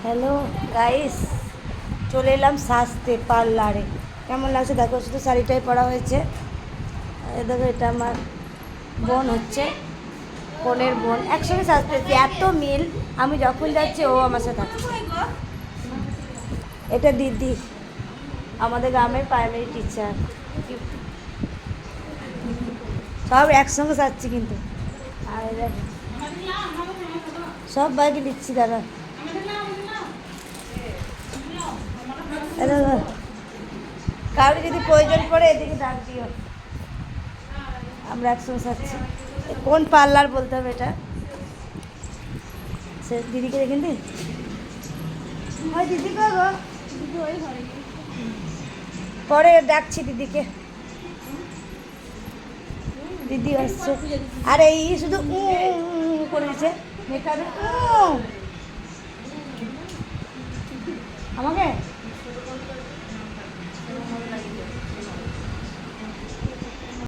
Hello guys, চলে এলাম সাজতে পার্লারে। কেমন লাগছে দেখো, শুধু শাড়িটাই পরা হয়েছে। দেখো, এটা আমার বোন হচ্ছে, বোনের বোন। একসঙ্গে সাজতেছি, এত মিল। আমি যখন যাচ্ছি ও আমার সাথে থাকছে। এটা দিদি, আমাদের গ্রামের প্রাইমারি টিচার। সব একসঙ্গে সাজছি কিন্তু। আর সব বাইকে দিচ্ছি দাদা। কারো যদি প্রয়োজন পড়ে এদিকে ডাক দিও, আমরা একসঙ্গে সাজছি। কোন পার্লার বলতে হবে এটা, সে দিদিকে দেখেন দিন। হয় দিদি গো, দিদি ওই ঘরে পরে ডাকছি দিদিকে। দিদি আসছে। আর এই শুধু করে দিচ্ছে মেকআপে আমাকে।